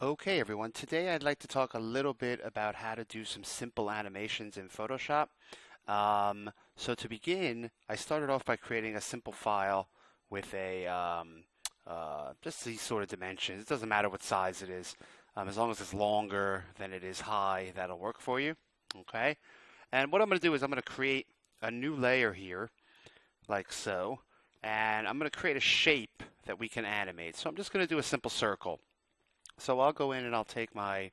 Okay, everyone. Today I'd like to talk a little bit about how to do some simple animations in Photoshop. So to begin, I started off by creating a simple file with just these sort of dimensions. It doesn't matter what size it is, as long as it's longer than it is high, that'll work for you. Okay. And what I'm going to do is I'm going to create a new layer here, like so, and I'm going to create a shape that we can animate. So I'm just going to do a simple circle. So I'll go in and I'll take my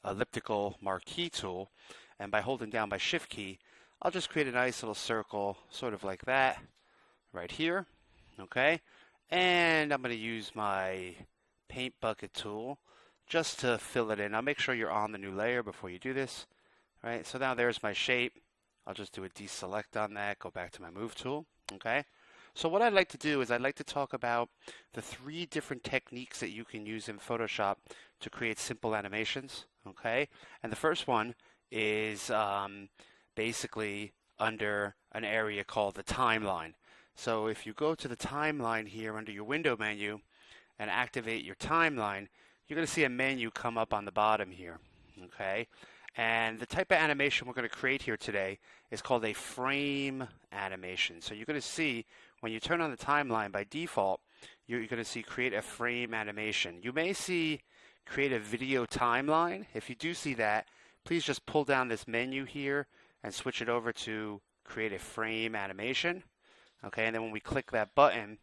elliptical marquee tool, and by holding down my shift key, I'll just create a nice little circle, sort of like that, right here. Okay, and I'm going to use my paint bucket tool just to fill it in. I'll make sure you're on the new layer before you do this. Right, so now there's my shape. I'll just do a deselect on that, go back to my move tool. Okay, so what I'd like to do is I'd like to talk about the three different techniques that you can use in Photoshop to create simple animations. Okay, and the first one is basically under an area called the timeline. So if you go to the timeline here under your window menu and activate your timeline, you're going to see a menu come up on the bottom here. Okay, and the type of animation we're going to create here today is called a frame animation. So you're going to see when you turn on the timeline, by default, you're going to see create a frame animation. You may see create a video timeline. If you do see that, please just pull down this menu here and switch it over to create a frame animation. Okay, and then when we click that button,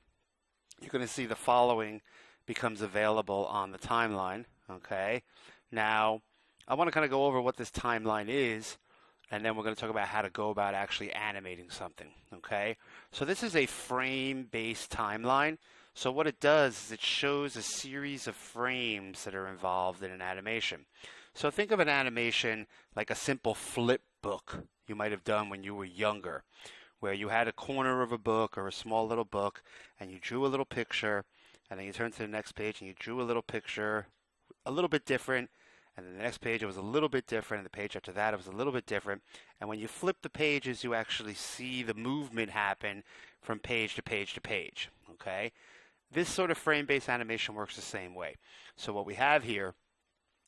you're going to see the following becomes available on the timeline. Okay, now I want to kind of go over what this timeline is, and then we're going to talk about how to go about actually animating something. Okay, so this is a frame-based timeline. So what it does is it shows a series of frames that are involved in an animation. So think of an animation like a simple flip book you might have done when you were younger, where you had a corner of a book or a small little book, and you drew a little picture, and then you turn to the next page and you drew a little picture, a little bit different, and then the next page it was a little bit different, and the page after that it was a little bit different. And when you flip the pages, you actually see the movement happen from page to page to page. Okay, this sort of frame-based animation works the same way. So what we have here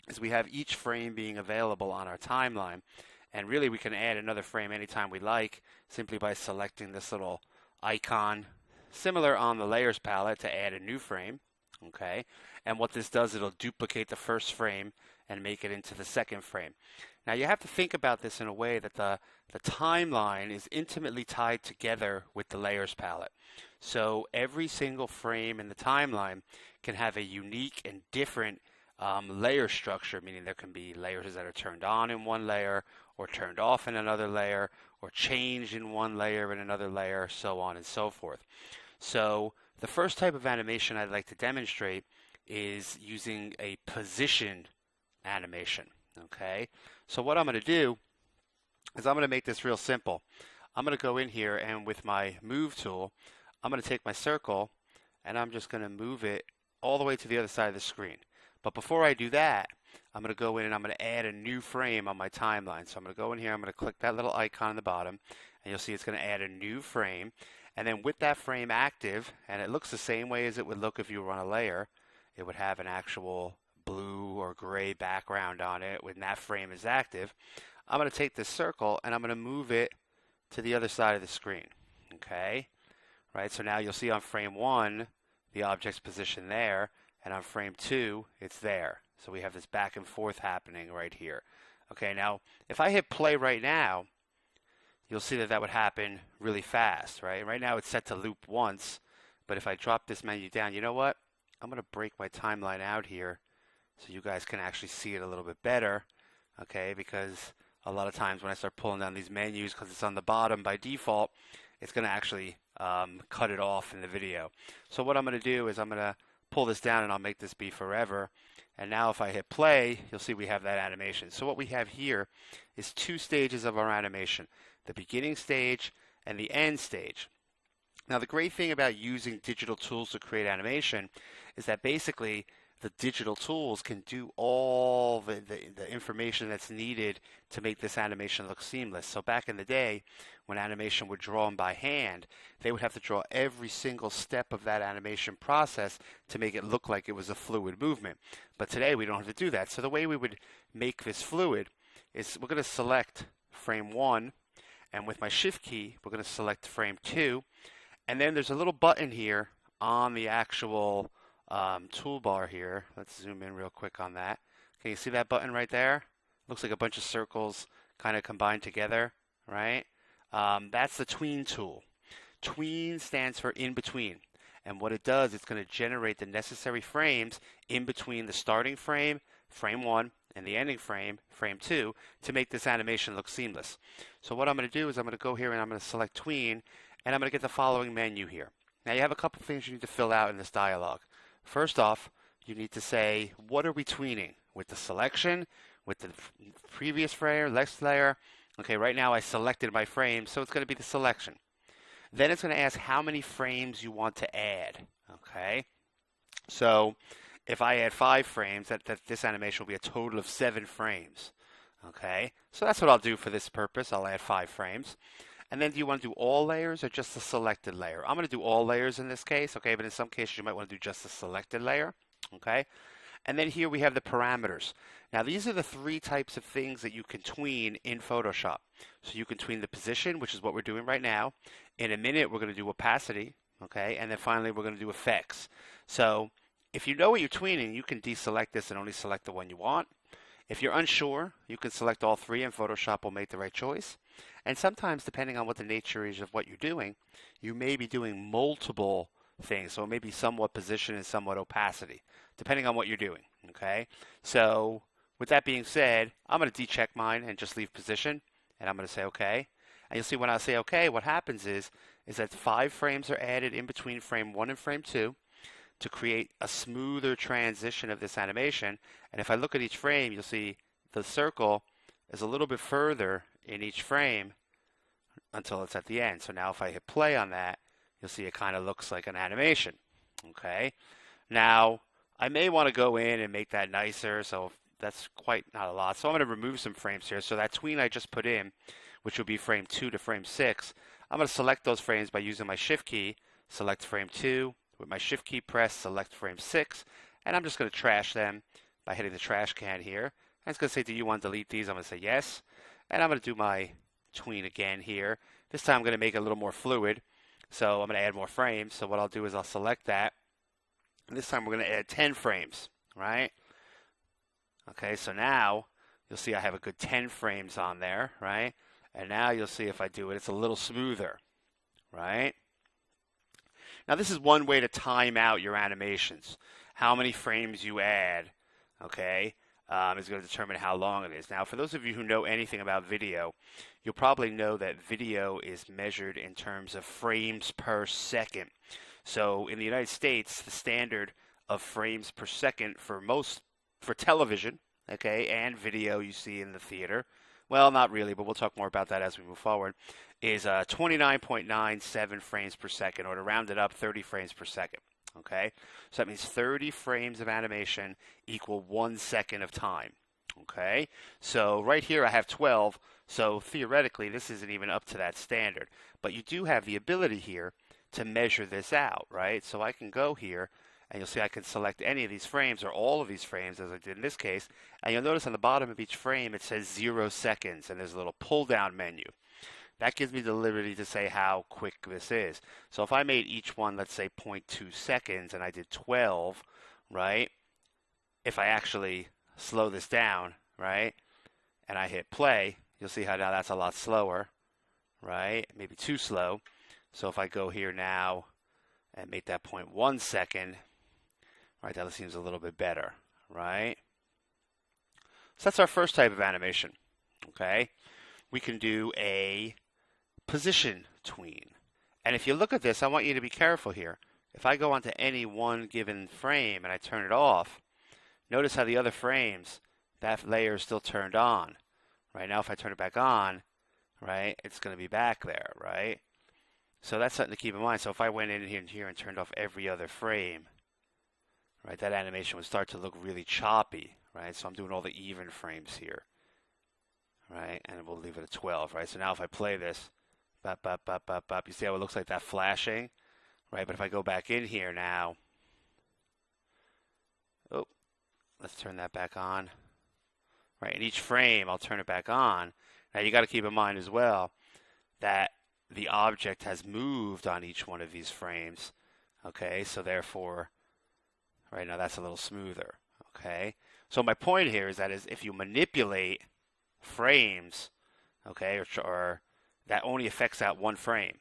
is we have each frame being available on our timeline, and really we can add another frame anytime we like simply by selecting this little icon similar on the layers palette to add a new frame. Okay, and what this does, it'll duplicate the first frame and make it into the second frame. Now you have to think about this in a way that the timeline is intimately tied together with the layers palette. So every single frame in the timeline can have a unique and different layer structure, meaning there can be layers that are turned on in one layer or turned off in another layer or changed in one layer in another layer, so on and so forth. So the first type of animation I'd like to demonstrate is using a position animation. Okay, so what I'm going to do is I'm going to make this real simple. I'm going to go in here, and with my move tool, I'm going to take my circle and I'm just going to move it all the way to the other side of the screen. But before I do that, I'm going to go in and I'm going to add a new frame on my timeline. So I'm going to go in here, I'm going to click that little icon on the bottom, and you'll see it's going to add a new frame. And then with that frame active, and it looks the same way as it would look if you were on a layer, it would have an actual blue or gray background on it when that frame is active. I'm going to take this circle and I'm going to move it to the other side of the screen. Okay, right, so now you'll see on frame 1 the object's position there, and on frame 2 it's there. So we have this back and forth happening right here. Okay, now if I hit play right now, you'll see that that would happen really fast, right? Right now it's set to loop once, but if I drop this menu down, you know what? I'm going to break my timeline out here so you guys can actually see it a little bit better, okay? Because a lot of times when I start pulling down these menus, because it's on the bottom by default, it's going to actually cut it off in the video. So what I'm going to do is I'm going to pull this down and I'll make this be forever. And now if I hit play, you'll see we have that animation. So what we have here is two stages of our animation, the beginning stage and the end stage. Now the great thing about using digital tools to create animation is that basically the digital tools can do all the information that's needed to make this animation look seamless. So back in the day, when animation were drawn by hand, they would have to draw every single step of that animation process to make it look like it was a fluid movement. But today we don't have to do that. So the way we would make this fluid is we're going to select frame 1, and with my shift key, we're going to select frame 2, and then there's a little button here on the actual toolbar here. Let's zoom in real quick on that. Can you see that button right there? Looks like a bunch of circles kind of combined together, right? That's the tween tool. Tween stands for in between. And what it does, it's going to generate the necessary frames in between the starting frame, frame 1, and the ending frame, frame 2, to make this animation look seamless. So what I'm going to do is I'm going to go here and I'm going to select tween, and I'm going to get the following menu here. Now you have a couple things you need to fill out in this dialog. First off, you need to say, what are we tweening? With the selection, with the previous frame, next layer. Okay, right now I selected my frame, so it's going to be the selection. Then it's going to ask how many frames you want to add. Okay, so if I add 5 frames, that this animation will be a total of 7 frames. Okay, so that's what I'll do for this purpose. I'll add 5 frames. And then do you want to do all layers or just the selected layer? I'm going to do all layers in this case, okay, but in some cases you might want to do just the selected layer, okay? And then here we have the parameters. Now these are the 3 types of things that you can tween in Photoshop. So you can tween the position, which is what we're doing right now. In a minute we're going to do opacity, okay? And then finally we're going to do effects. So if you know what you're tweening, you can deselect this and only select the one you want. If you're unsure, you can select all 3 and Photoshop will make the right choice. And sometimes, depending on what the nature is of what you're doing, you may be doing multiple things. So it may be somewhat position and somewhat opacity, depending on what you're doing, okay? So with that being said, I'm going to decheck mine and just leave position, and I'm going to say OK. And you'll see when I say OK, what happens is that 5 frames are added in between frame 1 and frame 2 to create a smoother transition of this animation. And if I look at each frame, you'll see the circle is a little bit further in each frame until it's at the end. So now if I hit play on that, you'll see it kind of looks like an animation. Okay. Now I may want to go in and make that nicer, so that's quite not a lot. So I'm going to remove some frames here. So that tween I just put in, which will be frame 2 to frame 6, I'm going to select those frames by using my shift key, select frame 2, with my shift key press, select frame 6, and I'm just going to trash them by hitting the trash can here. And it's going to say, do you want to delete these? I'm going to say yes. And I'm going to do my tween again here. This time I'm going to make it a little more fluid. So I'm going to add more frames. So what I'll do is I'll select that. And this time we're going to add 10 frames, right? Okay, so now you'll see I have a good 10 frames on there, right? And now you'll see if I do it, it's a little smoother, right? Now this is one way to time out your animations. How many frames you add, okay, is going to determine how long it is. Now for those of you who know anything about video, you'll probably know that video is measured in terms of frames per second. So in the United States, the standard of frames per second for television, okay, and video you see in the theater, well, not really, but we'll talk more about that as we move forward, is 29.97 frames per second, or to round it up, 30 frames per second. Okay, so that means 30 frames of animation equal 1 second of time. Okay, so right here I have 12, so theoretically this isn't even up to that standard. But you do have the ability here to measure this out, right? So I can go here, and you'll see I can select any of these frames or all of these frames, as I did in this case, and you'll notice on the bottom of each frame it says 0 seconds, and there's a little pull-down menu. That gives me the liberty to say how quick this is. So if I made each one, let's say 0.2 seconds, and I did 12, right? If I actually slow this down, right, and I hit play, you'll see how now that's a lot slower, right? Maybe too slow. So if I go here now and make that 0.1 second, right, that seems a little bit better, right? So that's our first type of animation, okay? We can do a position tween. And if you look at this, I want you to be careful here. If I go onto any one given frame and I turn it off, notice how the other frames, that layer is still turned on. Right now, if I turn it back on, right, it's going to be back there, right? So that's something to keep in mind. So if I went in here and turned off every other frame, right, that animation would start to look really choppy, right? So I'm doing all the even frames here, right? And we'll leave it at 12, right? So now if I play this, bop, bop, bop, bop, bop, you see how it looks like that flashing, right? But if I go back in here now, oh, let's turn that back on, right? In each frame, I'll turn it back on. Now you got to keep in mind as well that the object has moved on each one of these frames, okay? So therefore, right now that's a little smoother, okay? So my point here is that if you manipulate frames, okay, or that only affects that one frame,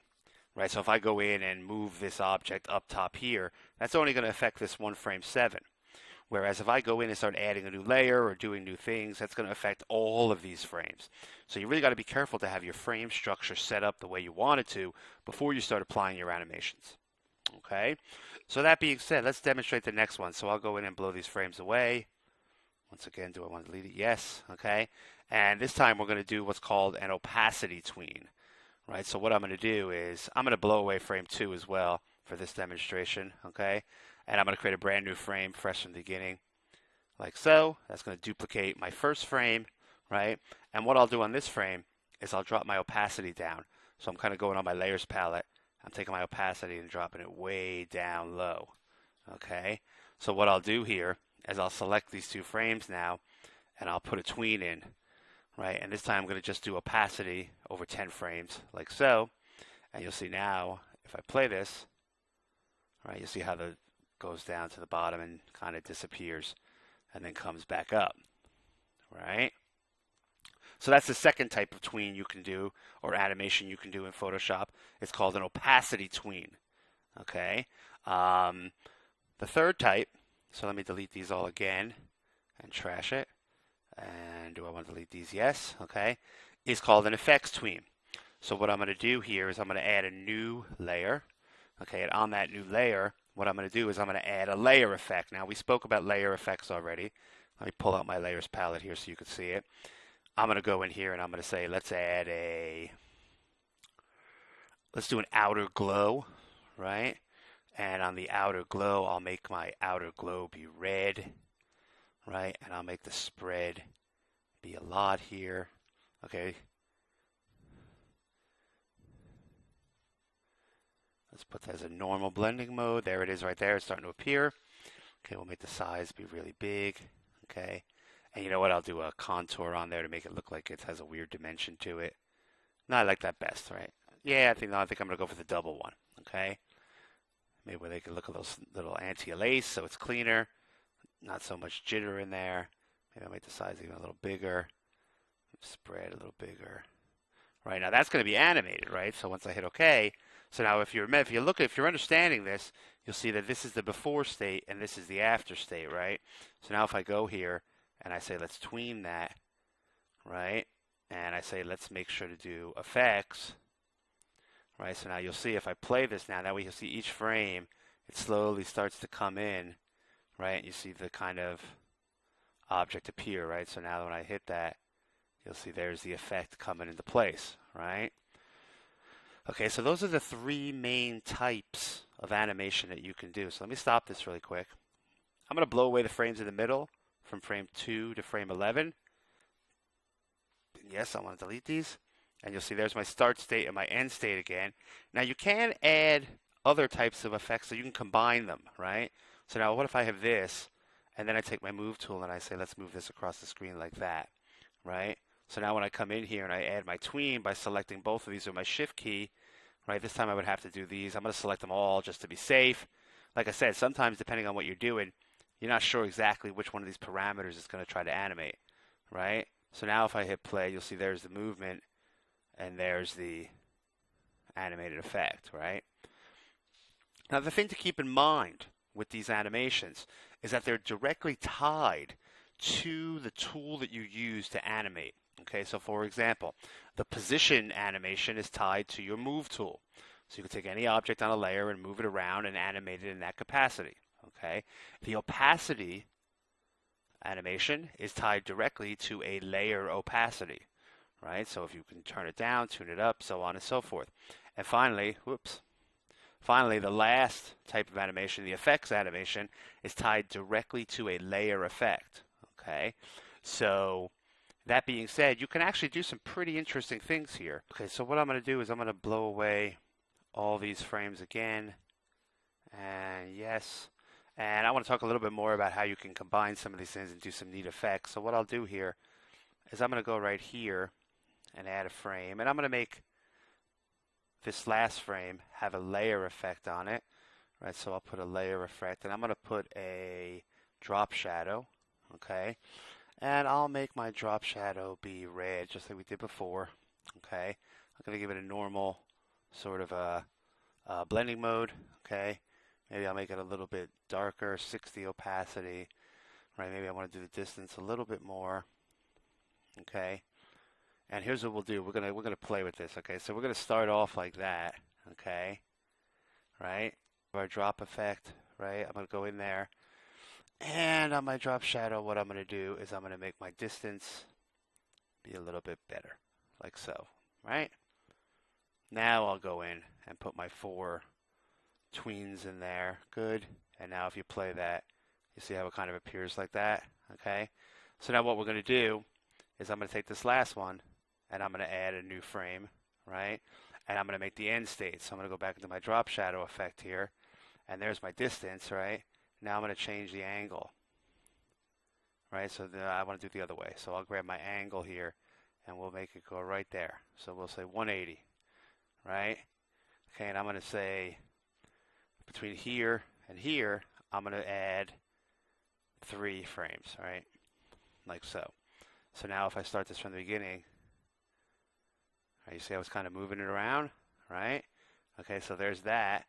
right? So if I go in and move this object up top here, that's only going to affect this one frame 7. Whereas if I go in and start adding a new layer or doing new things, that's going to affect all of these frames. So you really got to be careful to have your frame structure set up the way you want it to before you start applying your animations. Okay? So that being said, let's demonstrate the next one. So I'll go in and blow these frames away. Once again, do I want to delete it? Yes. Okay? And this time we're going to do what's called an opacity tween. Right? So what I'm going to do is I'm going to blow away frame 2 as well for this demonstration. Okay? And I'm going to create a brand new frame fresh from the beginning, like so. That's going to duplicate my first frame, right? And what I'll do on this frame is I'll drop my opacity down. So I'm kind of going on my layers palette. I'm taking my opacity and dropping it way down low, okay? So what I'll do here is I'll select these 2 frames now, and I'll put a tween in, right? And this time I'm going to just do opacity over 10 frames, like so. And you'll see now, if I play this, right, you'll see how the goes down to the bottom and kind of disappears and then comes back up, right? So that's the second type of tween you can do, or animation you can do in Photoshop. It's called an opacity tween, okay? The third type, so let me delete these all again and trash it. And do I want to delete these? Yes, okay. Is called an effects tween. So what I'm going to do here is I'm going to add a new layer, okay? And on that new layer, what I'm going to do is I'm going to add a layer effect. Now, we spoke about layer effects already. Let me pull out my layers palette here so you can see it. I'm going to go in here and I'm going to say, let's do an outer glow, right? And on the outer glow, I'll make my outer glow be red, right? And I'll make the spread be a lot here, okay? Let's put that as a normal blending mode. There it is right there. It's starting to appear. Okay, we'll make the size be really big. Okay. And you know what? I'll do a contour on there to make it look like it has a weird dimension to it. No, I like that best, right? Yeah, I think I'm going to go for the double one. Okay. Maybe where they can look a little anti-lace so it's cleaner. Not so much jitter in there. Maybe I'll make the size even a little bigger. Spread a little bigger. Right, now that's going to be animated, right? So once I hit OK, so now if you're understanding this, you'll see that this is the before state and this is the after state, right? So now if I go here and I say let's tween that, right? And I say let's make sure to do effects, right? So now you'll see if I play this now we will see each frame, it slowly starts to come in, right? And you see the kind of object appear, right? So now when I hit that, you'll see there's the effect coming into place, right? Okay, so those are the 3 main types of animation that you can do. So let me stop this really quick. I'm going to blow away the frames in the middle from frame 2 to frame 11. Yes, I want to delete these. And you'll see there's my start state and my end state again. Now you can add other types of effects so you can combine them, right? So now what if I have this, and then I take my move tool and I say let's move this across the screen like that, right? So now when I come in here and I add my tween by selecting both of these with my shift key, right, this time I would have to do these. I'm going to select them all just to be safe. Like I said, sometimes depending on what you're doing, you're not sure exactly which one of these parameters is going to try to animate, right? So now if I hit play, you'll see there's the movement and there's the animated effect, right? Now the thing to keep in mind with these animations is that they're directly tied to the tool that you use to animate. Okay, so for example, the position animation is tied to your move tool. So you can take any object on a layer and move it around and animate it in that capacity. Okay, the opacity animation is tied directly to a layer opacity, right? So if you can turn it down, tune it up, so on and so forth. And finally, Finally, the last type of animation, the effects animation, is tied directly to a layer effect. Okay, so that being said, you can actually do some pretty interesting things here. Okay, so what I'm going to do is I'm going to blow away all these frames again. And yes, and I want to talk a little bit more about how you can combine some of these things and do some neat effects. So what I'll do here is I'm going to go right here and add a frame. And I'm going to make this last frame have a layer effect on it. Right, so I'll put a layer effect. And I'm going to put a drop shadow. Okay. And I'll make my drop shadow be red, just like we did before. Okay, I'm going to give it a normal sort of a blending mode. Okay, maybe I'll make it a little bit darker, 60 opacity. Right, maybe I want to do the distance a little bit more. Okay, and here's what we'll do. We're gonna play with this. Okay, so we're gonna start off like that. Okay, right, our drop effect. Right, I'm gonna go in there. And on my drop shadow, what I'm going to do is I'm going to make my distance be a little bit better, like so, right? Now I'll go in and put my 4 tweens in there. Good. And now if you play that, you see how it kind of appears like that, okay? So now what we're going to do is I'm going to take this last one and I'm going to add a new frame, right? And I'm going to make the end state. So I'm going to go back into my drop shadow effect here. And there's my distance, right? Now I'm going to change the angle, right? So I want to do it the other way. So I'll grab my angle here, and we'll make it go right there. So we'll say 180, right? Okay, and I'm going to say between here and here, I'm going to add 3 frames, right? Like so. So now if I start this from the beginning, right, you see I was kind of moving it around, right? Okay, so there's that.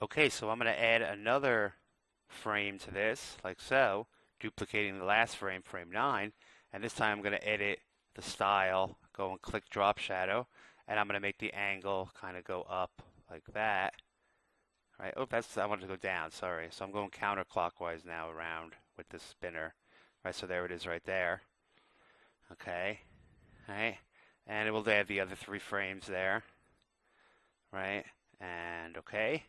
Okay, so I'm going to add another frame to this, like so, duplicating the last frame, frame 9, and this time I'm going to edit the style, go and click drop shadow, and I'm going to make the angle kind of go up like that. Right? Oh, I wanted to go down, sorry. So I'm going counterclockwise now around with this spinner. Right, so there it is right there. Okay, right, and it will add the other 3 frames there. Right, and okay.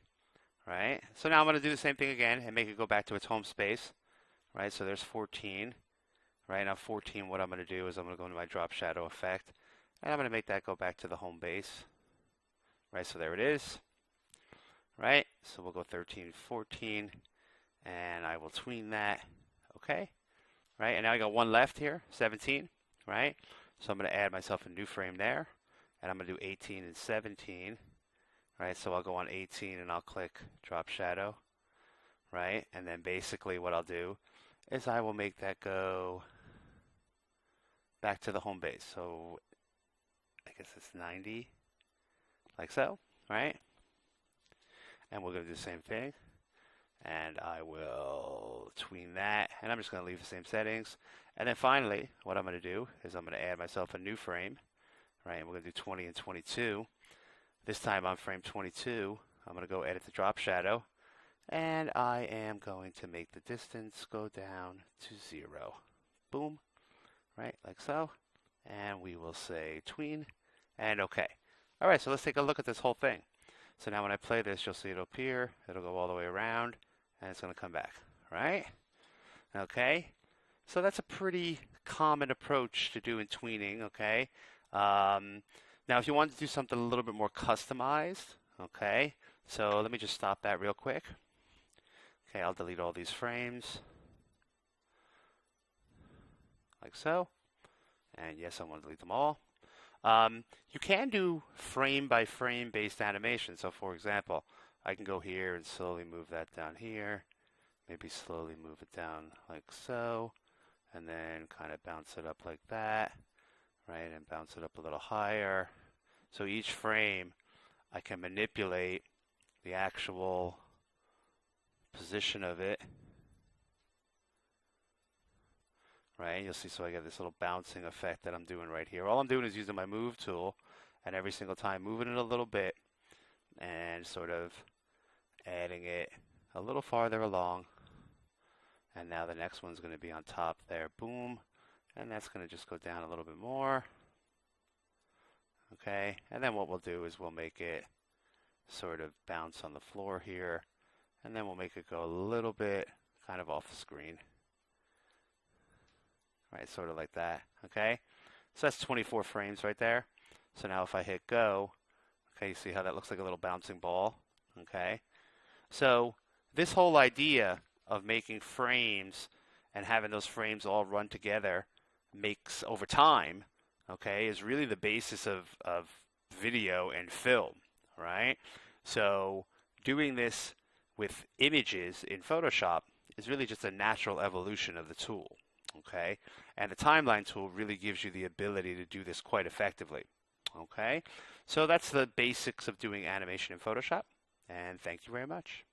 Right, so now I'm going to do the same thing again and make it go back to its home space. Right, so there's 14. Right, now 14, what I'm going to do is I'm going to go into my drop shadow effect, and I'm going to make that go back to the home base. Right, so there it is. Right, so we'll go 13, 14, and I will tween that. Okay, right, and now I got one left here, 17. Right, so I'm going to add myself a new frame there, and I'm going to do 18 and 17. Right, so I'll go on 18 and I'll click drop shadow, right? And then basically what I'll do is I will make that go back to the home base. So I guess it's 90, like so, right? And we're going to do the same thing. And I will tween that, and I'm just going to leave the same settings. And then finally, what I'm going to do is I'm going to add myself a new frame, right? And we're going to do 20 and 22. This time on frame 22, I'm going to go edit the drop shadow, and I am going to make the distance go down to 0. Boom, right, like so. And we will say tween, and okay. All right, so let's take a look at this whole thing. So now when I play this, you'll see it'll appear, it'll go all the way around, and it's going to come back, right? Okay, so that's a pretty common approach to doing tweening, okay? Now, if you want to do something a little bit more customized, okay, so let me just stop that real quick. Okay, I'll delete all these frames, like so. And yes, I want to delete them all. You can do frame by frame based animation. So for example, I can go here and slowly move that down here, maybe slowly move it down like so, and then kind of bounce it up like that. Right, and bounce it up a little higher. So each frame, I can manipulate the actual position of it. Right, you'll see, so I get this little bouncing effect that I'm doing right here. All I'm doing is using my move tool, and every single time moving it a little bit, and sort of adding it a little farther along. And now the next one's going to be on top there, boom. And that's going to just go down a little bit more. Okay, and then what we'll do is we'll make it sort of bounce on the floor here, and then we'll make it go a little bit kind of off the screen. Right, sort of like that, okay? So that's 24 frames right there. So now if I hit go, okay, you see how that looks like a little bouncing ball, okay? So this whole idea of making frames and having those frames all run together makes, over time, okay, is really the basis of video and film, right? So doing this with images in Photoshop is really just a natural evolution of the tool, okay? And the timeline tool really gives you the ability to do this quite effectively, okay? So that's the basics of doing animation in Photoshop, and thank you very much.